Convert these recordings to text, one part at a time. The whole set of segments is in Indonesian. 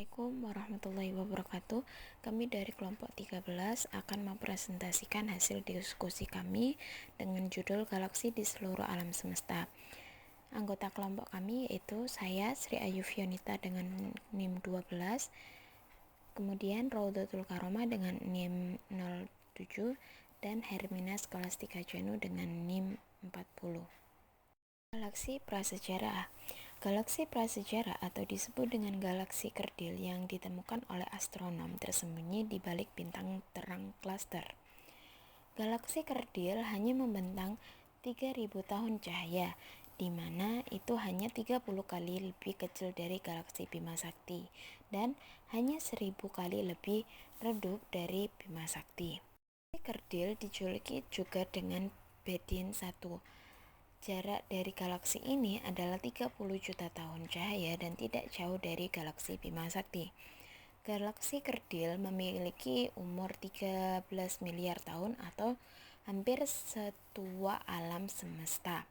Assalamualaikum warahmatullahi wabarakatuh. Kami dari kelompok 13 akan mempresentasikan hasil diskusi kami dengan judul Galaksi di Seluruh Alam Semesta. Anggota kelompok kami yaitu saya, Sri Ayu Fionita dengan NIM 12, kemudian Raudatul Karomah dengan NIM 07, dan Hermina Scholastica Janu dengan NIM 40. Galaksi prasejarah. Galaksi prasejarah atau disebut dengan galaksi kerdil yang ditemukan oleh astronom tersembunyi di balik bintang terang cluster. Galaksi kerdil hanya membentang 3000 tahun cahaya, di mana itu hanya 30 kali lebih kecil dari galaksi Bima Sakti dan hanya 1000 kali lebih redup dari Bima Sakti. Galaksi kerdil dijuluki juga dengan Bedin 1. Jarak dari galaksi ini adalah 30 juta tahun cahaya dan tidak jauh dari galaksi Bima Sakti. Galaksi kerdil memiliki umur 13 miliar tahun atau hampir setua alam semesta.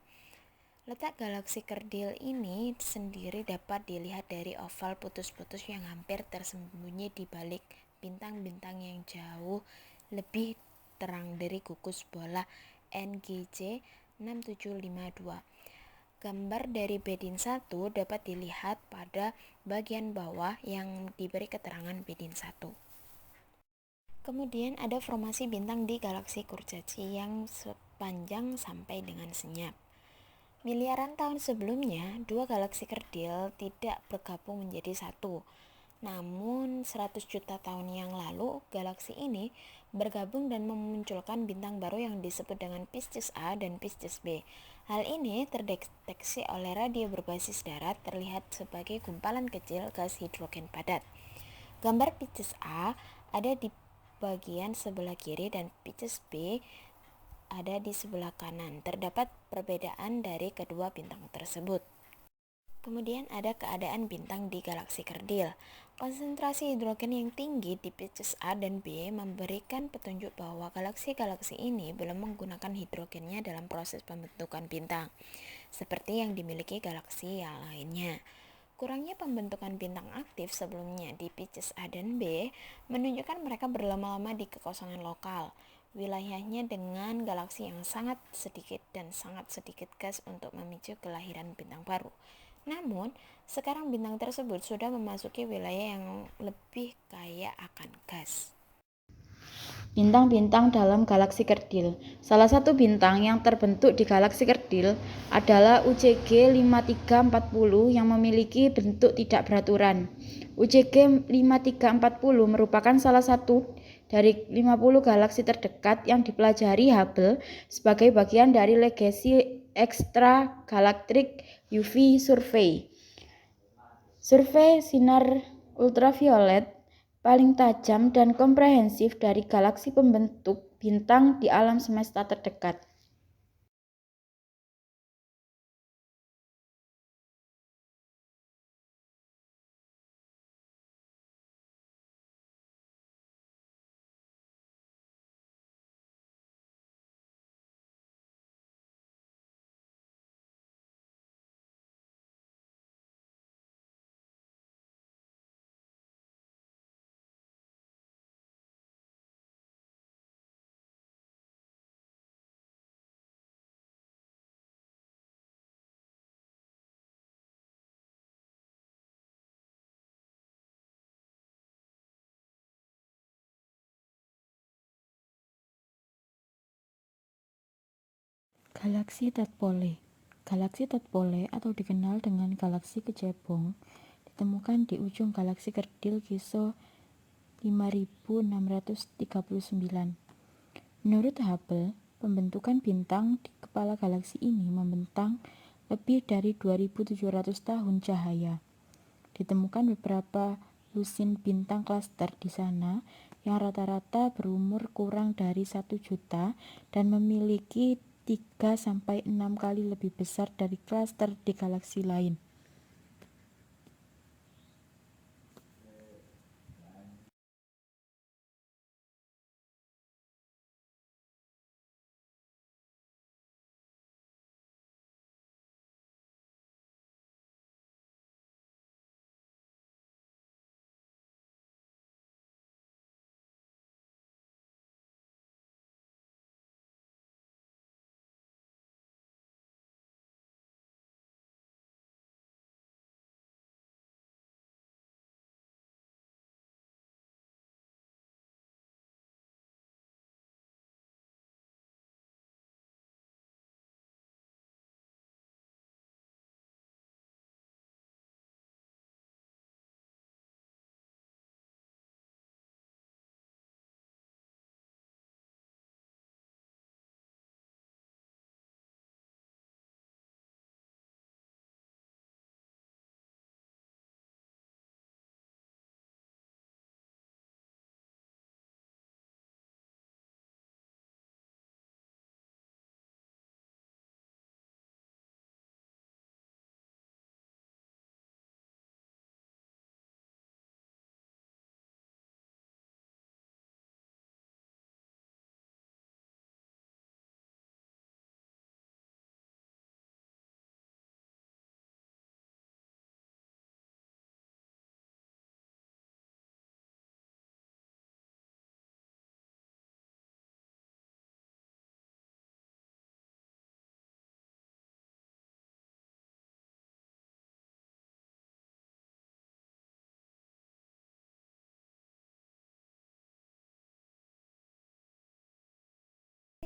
Letak galaksi kerdil ini sendiri dapat dilihat dari oval putus-putus yang hampir tersembunyi di balik bintang-bintang yang jauh lebih terang dari gugus bola NGC 6752. Gambar dari Bedin 1 dapat dilihat pada bagian bawah yang diberi keterangan Bedin 1. Kemudian ada formasi bintang di galaksi kurcaci yang sepanjang sampai dengan senyap. Miliaran tahun sebelumnya, dua galaksi kerdil tidak bergabung menjadi satu. Namun 100 juta tahun yang lalu, galaksi ini bergabung dan memunculkan bintang baru yang disebut dengan Pisces A dan Pisces B. Hal ini terdeteksi oleh radio berbasis darat terlihat sebagai gumpalan kecil gas hidrogen padat. Gambar Pisces A ada di bagian sebelah kiri dan Pisces B ada di sebelah kanan. Terdapat perbedaan dari kedua bintang tersebut. Kemudian ada keadaan bintang di galaksi kerdil. Konsentrasi hidrogen yang tinggi di Pisces A dan B memberikan petunjuk bahwa galaksi-galaksi ini belum menggunakan hidrogennya dalam proses pembentukan bintang, seperti yang dimiliki galaksi yang lainnya. Kurangnya pembentukan bintang aktif sebelumnya di Pisces A dan B menunjukkan mereka berlama-lama di kekosongan lokal. Wilayahnya dengan galaksi yang sangat sedikit dan sangat sedikit gas untuk memicu kelahiran bintang baru. Namun, sekarang bintang tersebut sudah memasuki wilayah yang lebih kaya akan gas. Bintang-bintang dalam galaksi kerdil. Salah satu bintang yang terbentuk di galaksi kerdil adalah UCG 5340 yang memiliki bentuk tidak beraturan. UCG 5340 merupakan salah satu dari 50 galaksi terdekat yang dipelajari Hubble sebagai bagian dari legasi extragalactic UV survey. Survei sinar ultraviolet paling tajam dan komprehensif dari galaksi pembentuk bintang di alam semesta terdekat. Galaksi Tadpole. Galaksi Tadpole atau dikenal dengan galaksi kecebong ditemukan di ujung galaksi kerdil Kiso 5639. Menurut Hubble, pembentukan bintang di kepala galaksi ini membentang lebih dari 2700 tahun cahaya. Ditemukan beberapa lusin bintang klaster di sana yang rata-rata berumur kurang dari 1 juta dan memiliki 3-6 kali lebih besar dari klaster di galaksi lain.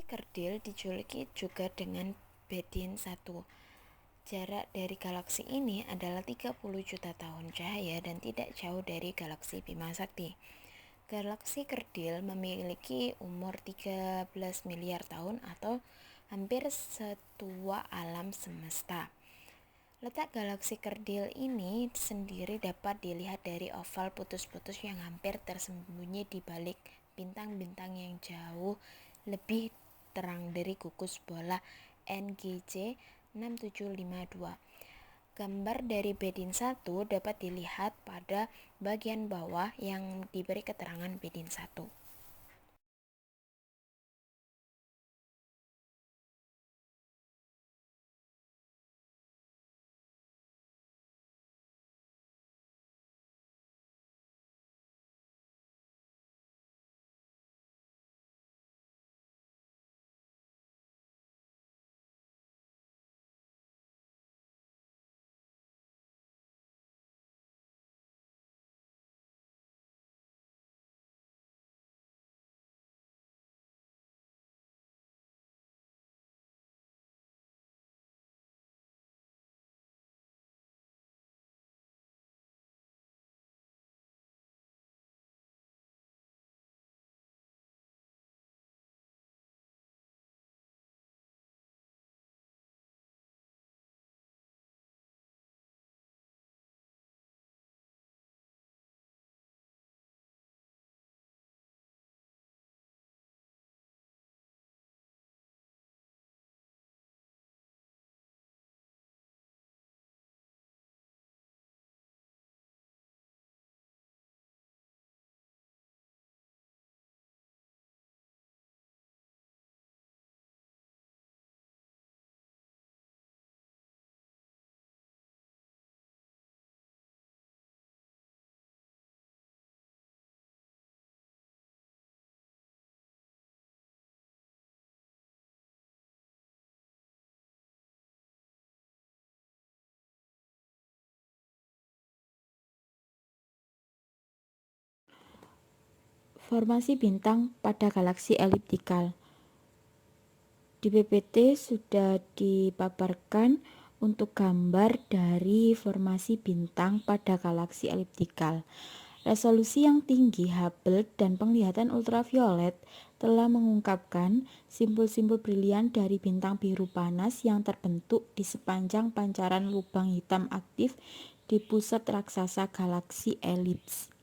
kerdil dijuluki juga dengan Bedin 1. Jarak dari galaksi ini adalah 30 juta tahun cahaya dan tidak jauh dari galaksi Bima Sakti. Galaksi kerdil memiliki umur 13 miliar tahun atau hampir setua alam semesta. Letak galaksi kerdil ini sendiri dapat dilihat dari oval putus-putus yang hampir tersembunyi di balik bintang-bintang yang jauh lebih terang dari gugus bola NGC 6752. Gambar dari Bedin 1 dapat dilihat pada bagian bawah yang diberi keterangan Bedin 1. Formasi bintang pada galaksi eliptikal. Di PPT sudah dipaparkan untuk gambar dari formasi bintang pada galaksi eliptikal. Resolusi yang tinggi Hubble dan penglihatan ultraviolet telah mengungkapkan simpul-simpul brilian dari bintang biru panas yang terbentuk di sepanjang pancaran lubang hitam aktif di pusat raksasa galaksi elips.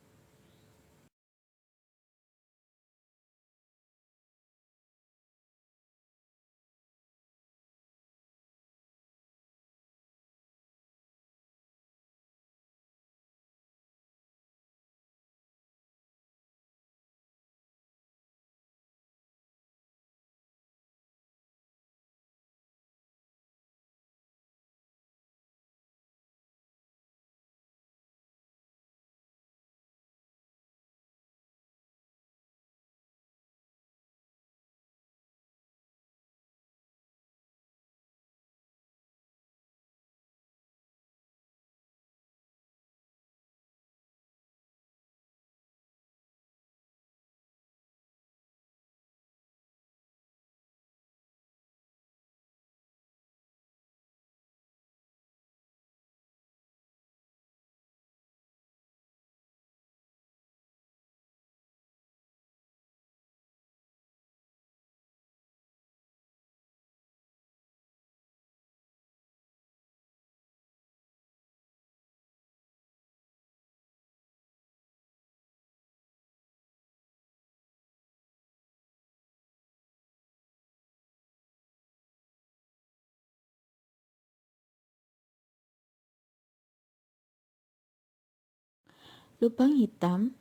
Lubang hitam,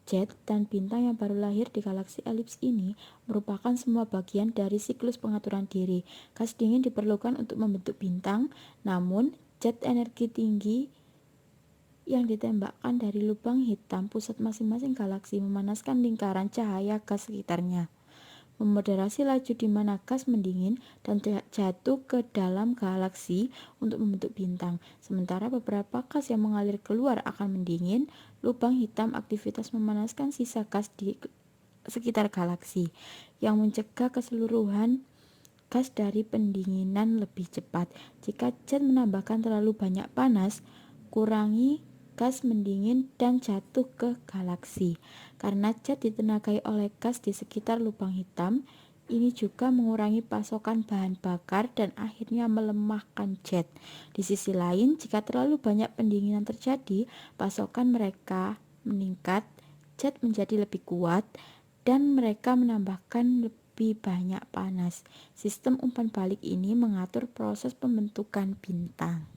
jet, dan bintang yang baru lahir di galaksi elips ini merupakan semua bagian dari siklus pengaturan diri. Gas dingin diperlukan untuk membentuk bintang, namun jet energi tinggi yang ditembakkan dari lubang hitam pusat masing-masing galaksi memanaskan lingkaran cahaya gas sekitarnya, memoderasi laju di mana gas mendingin dan jatuh ke dalam galaksi untuk membentuk bintang. Sementara beberapa gas yang mengalir keluar akan mendingin lubang hitam. Aktivitas memanaskan sisa gas di sekitar galaksi, yang mencegah keseluruhan gas dari pendinginan lebih cepat. Jika jet menambahkan terlalu banyak panas, kurangi gas mendingin dan jatuh ke galaksi. Karena jet ditenagai oleh gas di sekitar lubang hitam, ini juga mengurangi pasokan bahan bakar dan akhirnya melemahkan jet. Di sisi lain, jika terlalu banyak pendinginan terjadi, pasokan mereka meningkat, jet menjadi lebih kuat, dan mereka menambahkan lebih banyak panas. Sistem umpan balik ini mengatur proses pembentukan bintang.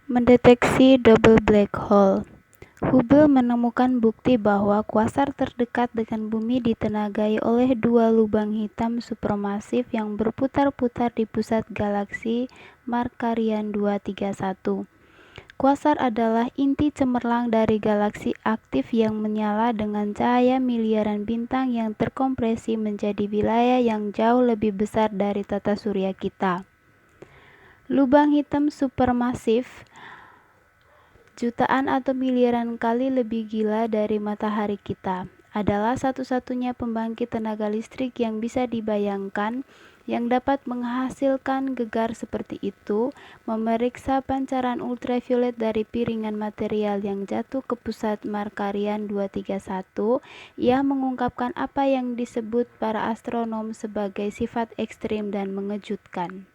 Mendeteksi double black hole. Hubble menemukan bukti bahwa kuasar terdekat dengan Bumi ditenagai oleh dua lubang hitam supermasif yang berputar-putar di pusat galaksi Markarian 231. Kuasar adalah inti cemerlang dari galaksi aktif yang menyala dengan cahaya miliaran bintang yang terkompresi menjadi wilayah yang jauh lebih besar dari tata surya kita. Lubang hitam supermasif jutaan atau miliaran kali lebih gila dari matahari kita adalah satu-satunya pembangkit tenaga listrik yang bisa dibayangkan yang dapat menghasilkan gegar seperti itu, memeriksa pancaran ultraviolet dari piringan material yang jatuh ke pusat Markarian 231. Ia mengungkapkan apa yang disebut para astronom sebagai sifat ekstrim dan mengejutkan.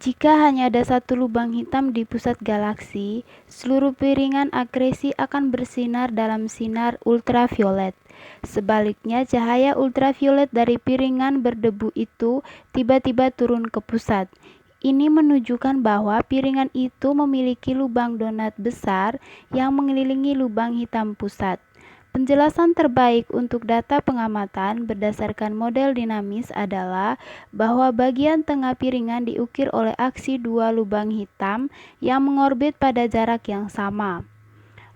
Jika hanya ada satu lubang hitam di pusat galaksi, seluruh piringan akresi akan bersinar dalam sinar ultraviolet. Sebaliknya, cahaya ultraviolet dari piringan berdebu itu tiba-tiba turun ke pusat. Ini menunjukkan bahwa piringan itu memiliki lubang donat besar yang mengelilingi lubang hitam pusat. Penjelasan terbaik untuk data pengamatan berdasarkan model dinamis adalah bahwa bagian tengah piringan diukir oleh aksi dua lubang hitam yang mengorbit pada jarak yang sama.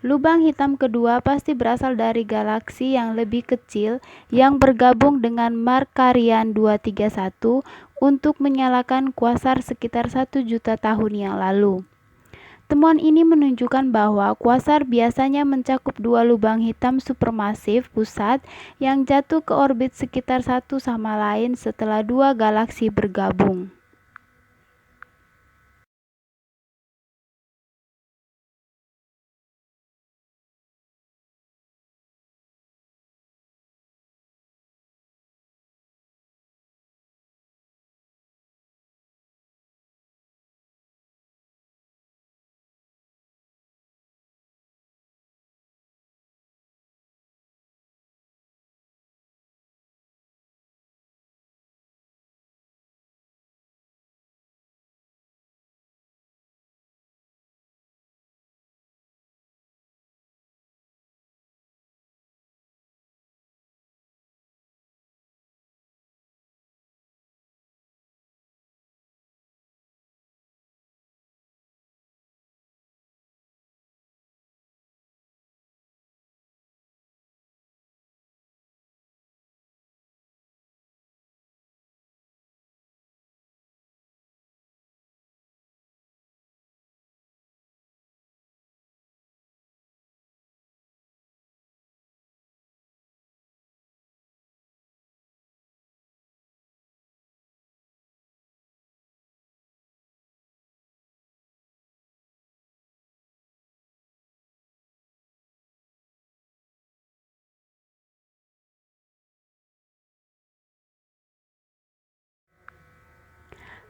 Lubang hitam kedua pasti berasal dari galaksi yang lebih kecil yang bergabung dengan Markarian 231 untuk menyalakan kuasar sekitar 1 juta tahun yang lalu. Temuan ini menunjukkan bahwa kuasar biasanya mencakup dua lubang hitam supermasif pusat yang jatuh ke orbit sekitar satu sama lain setelah dua galaksi bergabung.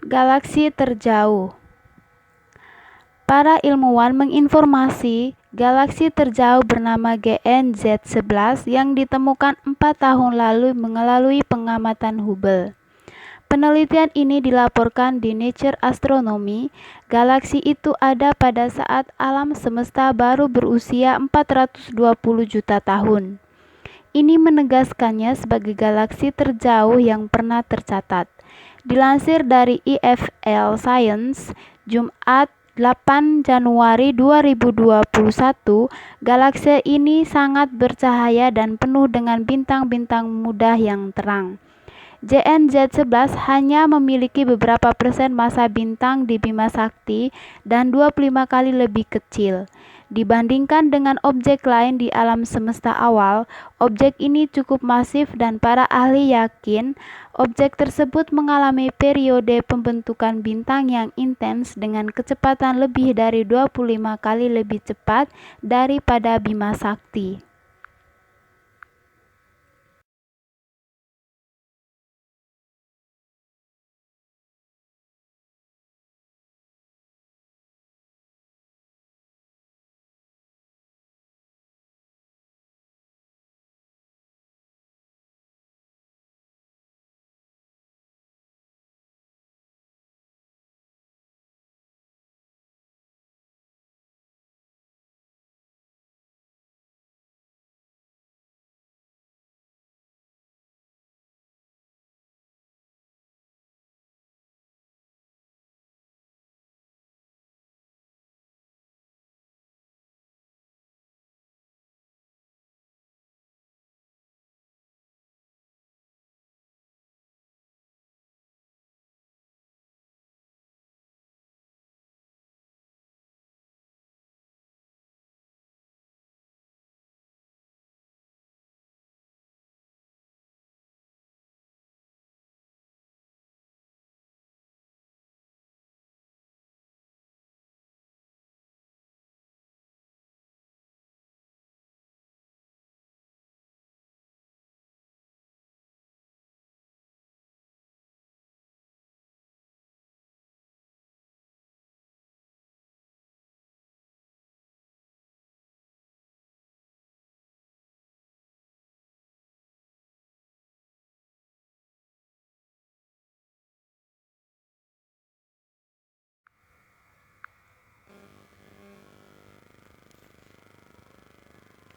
Galaksi terjauh. Para ilmuwan menginformasi galaksi terjauh bernama GN-Z11 yang ditemukan 4 tahun lalu melalui pengamatan Hubble. Penelitian ini dilaporkan di Nature Astronomy. Galaksi itu ada pada saat alam semesta baru berusia 420 juta tahun. Ini menegaskannya sebagai galaksi terjauh yang pernah tercatat. Dilansir dari EFL Science, Jumat 8 Januari 2021, galaksi ini sangat bercahaya dan penuh dengan bintang-bintang muda yang terang. GN-Z11 hanya memiliki beberapa persen massa bintang di Bima Sakti dan 25 kali lebih kecil. Dibandingkan dengan objek lain di alam semesta awal, objek ini cukup masif dan para ahli yakin objek tersebut mengalami periode pembentukan bintang yang intens dengan kecepatan lebih dari 25 kali lebih cepat daripada Bima Sakti.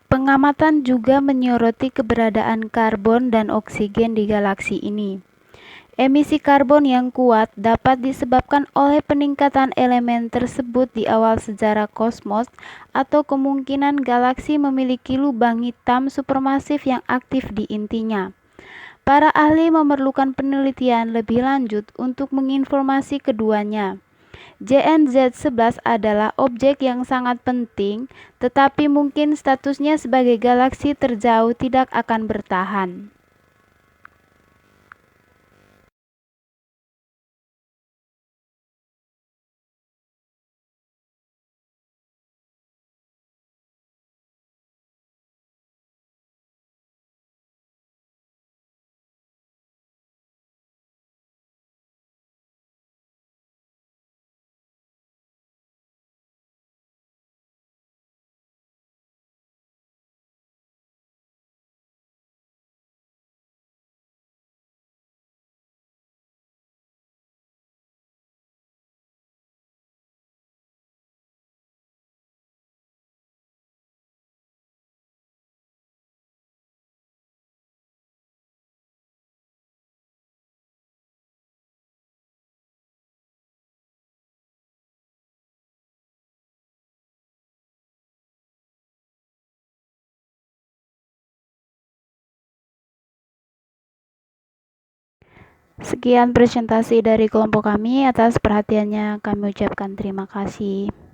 Pengamatan juga menyoroti keberadaan karbon dan oksigen di galaksi ini. Emisi karbon yang kuat dapat disebabkan oleh peningkatan elemen tersebut di awal sejarah kosmos atau kemungkinan galaksi memiliki lubang hitam supermasif yang aktif di intinya. Para ahli memerlukan penelitian lebih lanjut untuk menginformasi keduanya. JNZ-11 adalah objek yang sangat penting, tetapi mungkin statusnya sebagai galaksi terjauh tidak akan bertahan. Sekian presentasi dari kelompok kami. Atas perhatiannya kami ucapkan terima kasih.